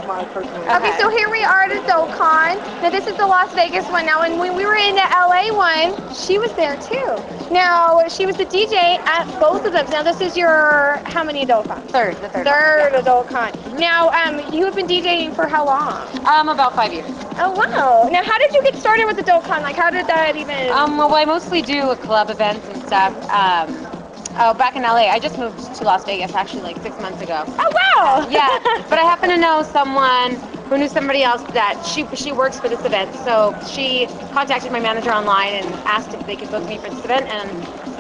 my personal. Okay, so here we are at AdultCon. Now this is the Las Vegas one. Now, and when we were in the LA one, she was there too. Now she was the DJ at both of them. Now this is your how many AdultCon? Third Yeah. AdultCon. Now you have been DJing for how long? About 5 years. Oh wow. Now how did you get started with AdultCon? Like how did that even? Well, I mostly do club events and stuff. Back in LA, I just moved to Las Vegas actually like 6 months ago. Oh wow! Yeah, but I happen to know someone who knew somebody else that she works for this event. So she contacted my manager online and asked if they could book me for this event, and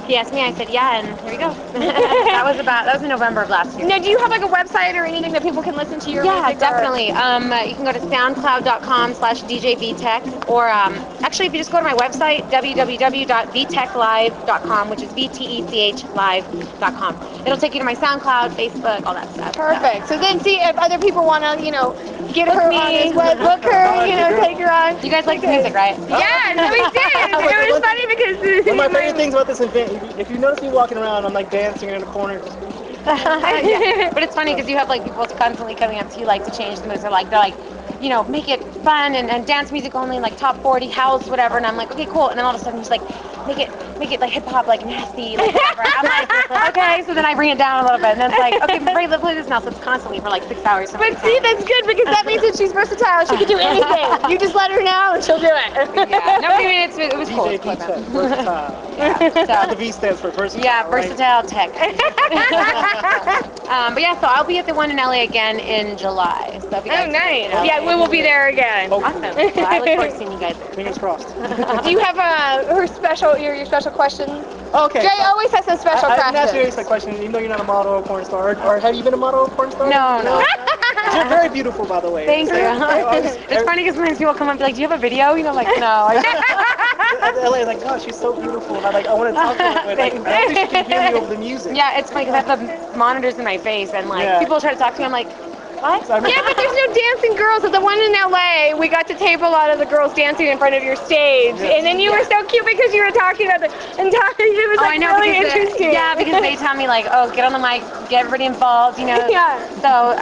he asked me. I said yeah, and here we go. that was in November of last year. Now, do you have like a website or anything that people can listen to your music? Yeah, definitely. You can go to soundcloud.com/DJ VTech, or actually, if you just go to my website, www.vtechlive.com, which is VTECH live.com. It'll take you to my SoundCloud, Facebook, all that stuff. Perfect. So then, see if other people want to, get her on his web, book her, take her on. You guys like the music, right? Yeah, no, we did. It was funny because one of my favorite things about this event, if you notice me walking around, I'm like dancing in the corner. Yeah. But it's funny because you have like people constantly coming up to you like to change the mood. They're like, make it fun and dance music only, like top 40 house, whatever. And I'm like, okay, cool. And then all of a sudden he's like, make it like hip hop, like nasty, like whatever. I'm like, okay. So then I bring it down a little bit, and then it's like, okay, play this now. So it's constantly for like 6 hours. But see, that's good because that means that she's versatile. She can do anything. You just let her know and she'll do it. Yeah. No, I mean it was cool. DJ VTech, versatile. Yeah. The V stands for versatile. Yeah, versatile right? tech. But yeah, so I'll be at the one in LA again in July. So if you guys nice. Yeah, we will be there again. Awesome. Well, I look forward to seeing you guys there. Fingers crossed. Do you have your special question? Okay. Jay always has some special questions. I'm not serious that question, even though you're not a model or porn star. Or have you been a model or porn star? No. You're very beautiful, by the way. Thank you. It's funny because sometimes people come up and be like, do you have a video? Like, no. LA is like, God, she's so beautiful. And I want to talk to her, but I don't think she can hear me over the music. Yeah, it's funny because I have the monitors in my face, and people try to talk to me. I'm like, what? Yeah, but there's no dancing girls. At the one in LA, we got to tape a lot of the girls dancing in front of your stage, and then you were so cute because you were talking about it was really interesting. Because they tell me like, oh, get on the mic, get everybody involved, Yeah. So,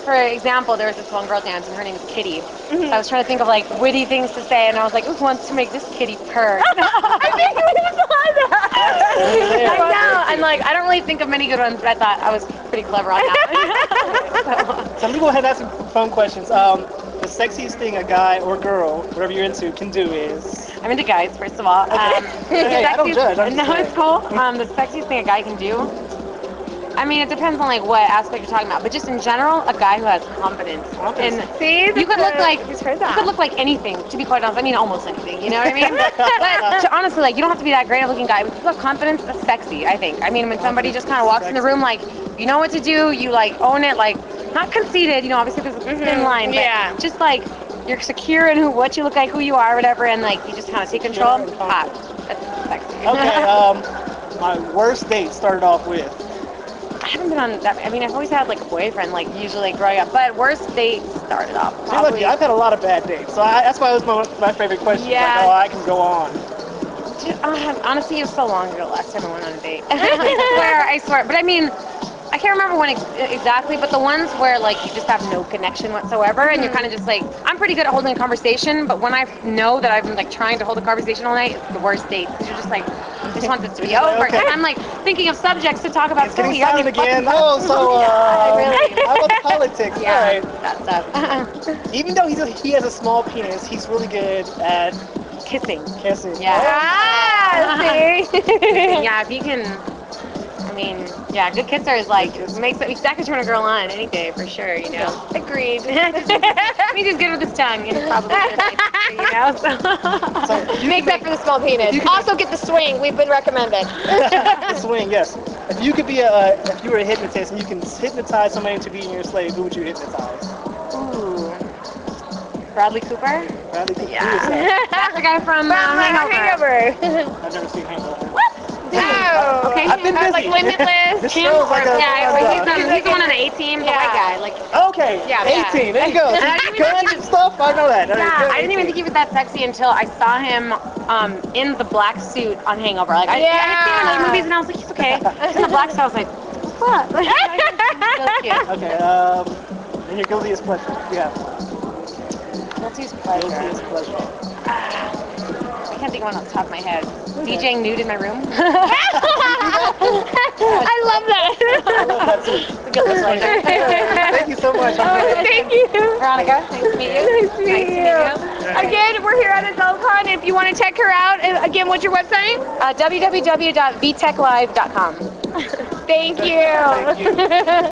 for example, there was this one girl dancing. Her name is Kitty. So I was trying to think of like witty things to say, and I was like, who wants to make this kitty purr? I think we saw that. I know. I'm like, I don't really think of many good ones, but I thought I was pretty clever on that one. Some people have asked some fun questions. The sexiest thing a guy or girl, whatever you're into, can do is... I'm into guys, first of all. Hey, I don't judge. It's cool. The sexiest thing a guy can do, I mean, it depends on like what aspect you're talking about, but just in general, a guy who has confidence. And see, you could look like anything. To be quite honest, I mean almost anything. You know what I mean? But honestly, like you don't have to be that great-looking guy. But if you have confidence, that's sexy. I think. I mean, when somebody just kind of walks in the room, like you know what to do, you like own it, like not conceited. Obviously there's a thin line, but just like you're secure in what you look like, who you are, whatever, and like you just kind of take control. Hot. That's sexy. Okay. My worst date started off with. I haven't been on that. I mean, I've always had like a boyfriend, like usually growing up. But worst date started off. Probably. I've had a lot of bad dates, so that's why it was my favorite question. Yeah. Like, I can go on. Dude, honestly, it was so long ago last time I went on a date. I swear. But I mean, I can't remember when exactly, but the ones where like you just have no connection whatsoever, and you're kind of just like, I'm pretty good at holding a conversation, but when I know that I've been like trying to hold a conversation all night, it's the worst date because you're just like, I just want this to be over. Okay. And I'm like thinking of subjects to talk about. It's getting silent again. No, so really. how about politics? Yeah, all right. That stuff. Even though he has a small penis, he's really good at kissing. Yeah. See? Yeah, if you can. I mean, yeah, good kisser is like makes it exactly turn a girl on any day for sure. Agreed. He's just good with his tongue and probably So makes up for the small penis. Also get the swing. We've been recommended. The swing, yes. If you were a hypnotist and you can hypnotize somebody into being your slave, who would you hypnotize? Ooh. Bradley Cooper? Bradley Cooper. Yeah. That's the guy from Hangover. I've never seen Hangover. What? No. Okay. I've been busy. Like Limitless. This show's like he's the one on the A-Team, the white guy. Like. Okay. Yeah. 18. There you go. Guns and stuff. I know that. Yeah. I didn't even think he was that sexy until I saw him in the black suit on Hangover. Like I had seen him in other movies and I was like, he's okay. In the black suit, I was like, what? Okay. And your guiltiest pleasure. Yeah. Guiltiest pleasure. Guiltiest pleasure. I can't think of one off the top of my head. DJing nude in my room. I love that. I love that too. Guilty pleasure. Thank you so much. Thank you. Veronica, nice to meet you. Nice to meet you. Again, we're here at AdultCon. If you want to check her out, again, what's your website? www.vtechlive.com. Thank you. Thank you.